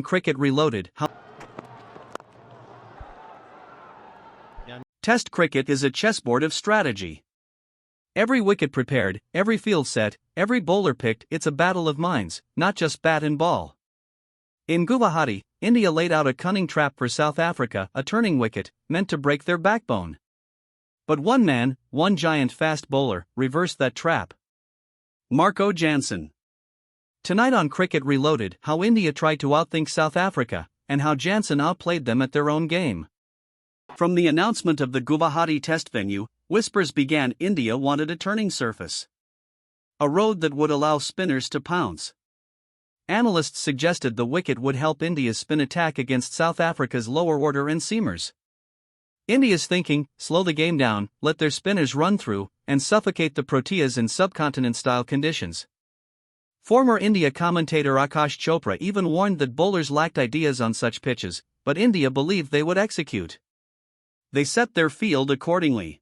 Cricket Reloaded. Test cricket is a chessboard of strategy. Every wicket prepared, every field set, every bowler picked, it's a battle of minds, not just bat and ball. In Guwahati, India laid out a cunning trap for South Africa, a turning wicket, meant to break their backbone. But one man, one giant fast bowler, reversed that trap. Marco Jansen. Tonight on Cricket Reloaded, how India tried to outthink South Africa, and how Jansen outplayed them at their own game. From the announcement of the Guwahati Test venue, whispers began. India wanted a turning surface. A road that would allow spinners to pounce. Analysts suggested the wicket would help India's spin attack against South Africa's lower order and seamers. India's thinking: slow the game down, let their spinners run through, and suffocate the Proteas in subcontinent-style conditions. Former India commentator Akash Chopra even warned that bowlers lacked ideas on such pitches, but India believed they would execute. They set their field accordingly.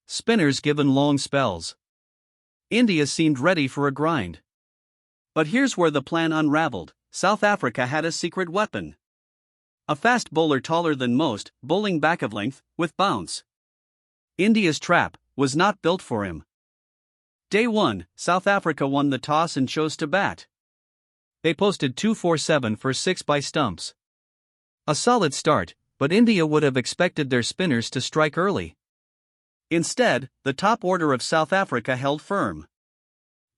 Spinners given long spells. India seemed ready for a grind. But here's where the plan unraveled. South Africa had a secret weapon. A fast bowler taller than most, bowling back of length, with bounce. India's trap was not built for him. Day 1, South Africa won the toss and chose to bat. They posted 247 for 6 by stumps. A solid start, but India would have expected their spinners to strike early. Instead, the top order of South Africa held firm.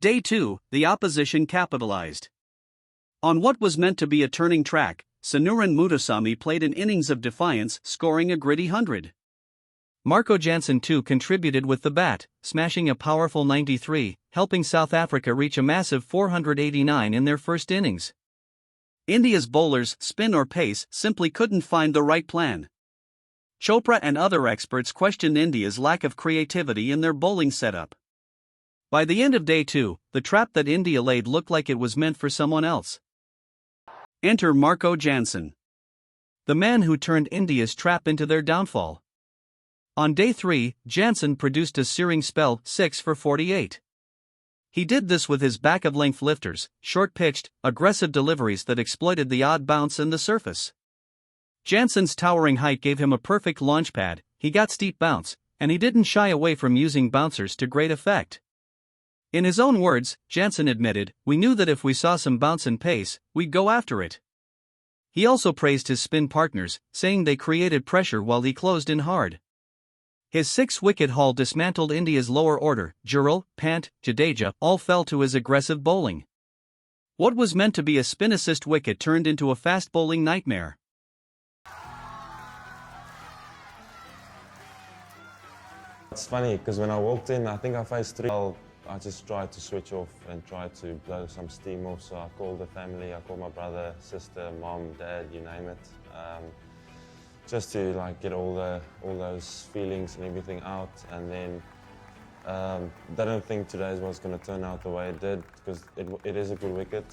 Day 2, the opposition capitalized. On what was meant to be a turning track, Sanuran Mutusamy played an innings of defiance, scoring a gritty 100. Marco Jansen too contributed with the bat, smashing a powerful 93, helping South Africa reach a massive 489 in their first innings. India's bowlers, spin or pace, simply couldn't find the right plan. Chopra and other experts questioned India's lack of creativity in their bowling setup. By the end of day 2, the trap that India laid looked like it was meant for someone else. Enter Marco Jansen, the man who turned India's trap into their downfall. On day 3, Jansen produced a searing spell, 6 for 48. He did this with his back-of-length lifters, short-pitched, aggressive deliveries that exploited the odd bounce and the surface. Jansen's towering height gave him a perfect launchpad. He got steep bounce, and he didn't shy away from using bouncers to great effect. In his own words, Jansen admitted, "We knew that if we saw some bounce and pace, we'd go after it." He also praised his spin partners, saying they created pressure while he closed in hard. His 6-wicket haul dismantled India's lower order. Jural, Pant, Jadeja all fell to his aggressive bowling. What was meant to be a spin assist wicket turned into a fast bowling nightmare. It's funny because when I walked in, I think I faced 3. I just tried to switch off and try to blow some steam off. So I called the family, I called my brother, sister, mom, dad, you name it, just to get all those feelings and everything out. And then didn't think today was going to turn out the way it did, because it is a good wicket.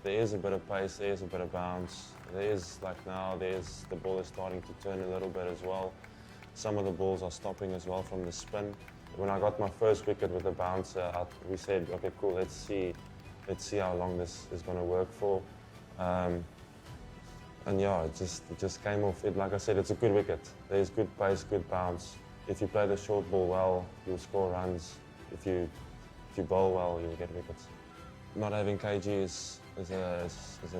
There is a bit of pace, there is a bit of bounce. There's the ball is starting to turn a little bit as well. Some of the balls are stopping as well from the spin. When I got my first wicket with the bouncer, we said, okay, cool, let's see how long this is going to work for. And yeah, it just came off. Like I said, it's a good wicket. There's good pace, good bounce. If you play the short ball well, you'll score runs. If you bowl well, you'll get wickets. Not having KG is a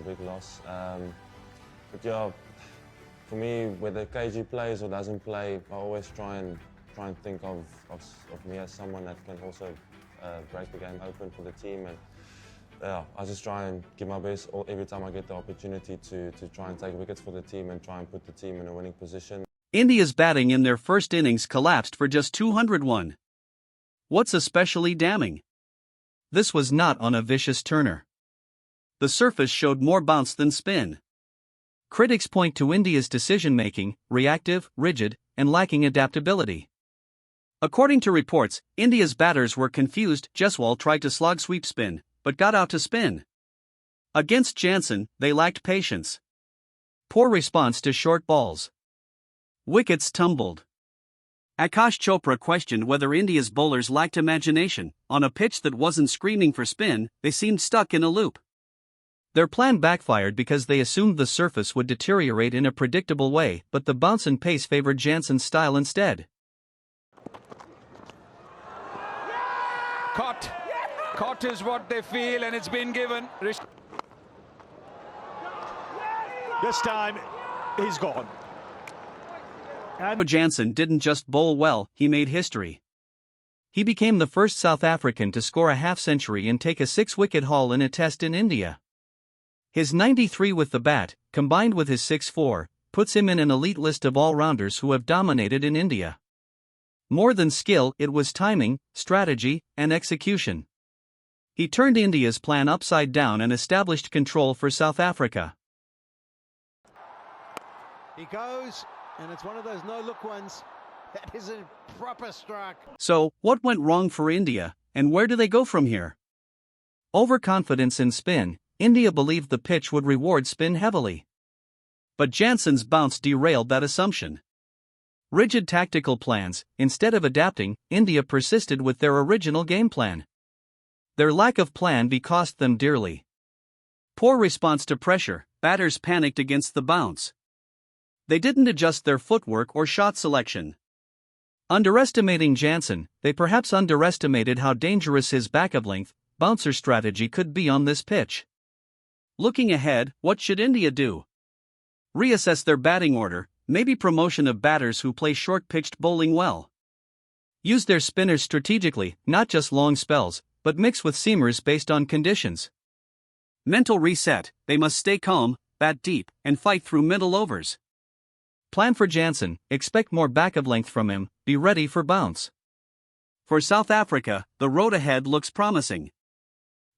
big loss. But yeah, for me, whether KG plays or doesn't play, I always try and think of me as someone that can also break the game open for the team. And yeah, I just try and give my best every time I get the opportunity to try and take wickets for the team and try and put the team in a winning position. India's batting in their first innings collapsed for just 201. What's especially damning? This was not on a vicious turner. The surface showed more bounce than spin. Critics point to India's decision-making, reactive, rigid, and lacking adaptability. According to reports, India's batters were confused. Jaiswal tried to slog sweep spin, but got out to spin. Against Jansen, they lacked patience. Poor response to short balls. Wickets tumbled. Akash Chopra questioned whether India's bowlers lacked imagination. On a pitch that wasn't screaming for spin, they seemed stuck in a loop. Their plan backfired because they assumed the surface would deteriorate in a predictable way, but the bounce and pace favored Jansen's style instead. Caught. Caught is what they feel, and it's been given. This time, he's gone. And Jansen didn't just bowl well, he made history. He became the first South African to score a half-century and take a 6-wicket haul in a test in India. His 93 with the bat, combined with his 6-4, puts him in an elite list of all-rounders who have dominated in India. More than skill, it was timing, strategy, and execution. He turned India's plan upside down and established control for South Africa. He goes, and it's one of those no-look ones. That is a proper strike. So, what went wrong for India, and where do they go from here? Overconfidence in spin. India believed the pitch would reward spin heavily. But Jansen's bounce derailed that assumption. Rigid tactical plans. Instead of adapting, India persisted with their original game plan. Their lack of plan B cost them dearly. Poor response to pressure. Batters panicked against the bounce. They didn't adjust their footwork or shot selection. Underestimating Jansen, they perhaps underestimated how dangerous his back-of-length, bouncer strategy could be on this pitch. Looking ahead, what should India do? Reassess their batting order, maybe promotion of batters who play short-pitched bowling well. Use their spinners strategically, not just long spells, but mix with seamers based on conditions. Mental reset. They must stay calm, bat deep, and fight through middle overs. Plan for Jansen, expect more back-of-length from him, be ready for bounce. For South Africa, the road ahead looks promising.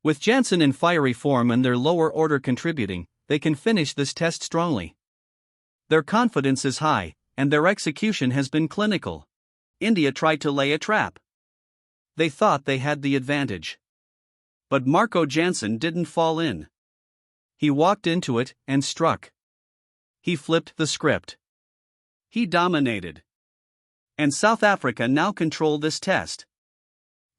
With Jansen in fiery form and their lower order contributing, they can finish this test strongly. Their confidence is high, and their execution has been clinical. India tried to lay a trap. They thought they had the advantage. But Marco Jansen didn't fall in. He walked into it and struck. He flipped the script. He dominated. And South Africa now control this test.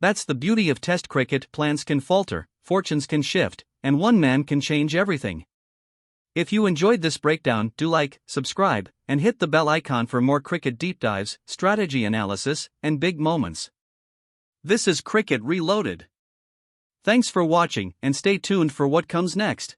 That's the beauty of Test cricket. Plans can falter, fortunes can shift, and one man can change everything. If you enjoyed this breakdown, do like, subscribe, and hit the bell icon for more cricket deep dives, strategy analysis, and big moments. This is Cricket Reloaded. Thanks for watching, and stay tuned for what comes next.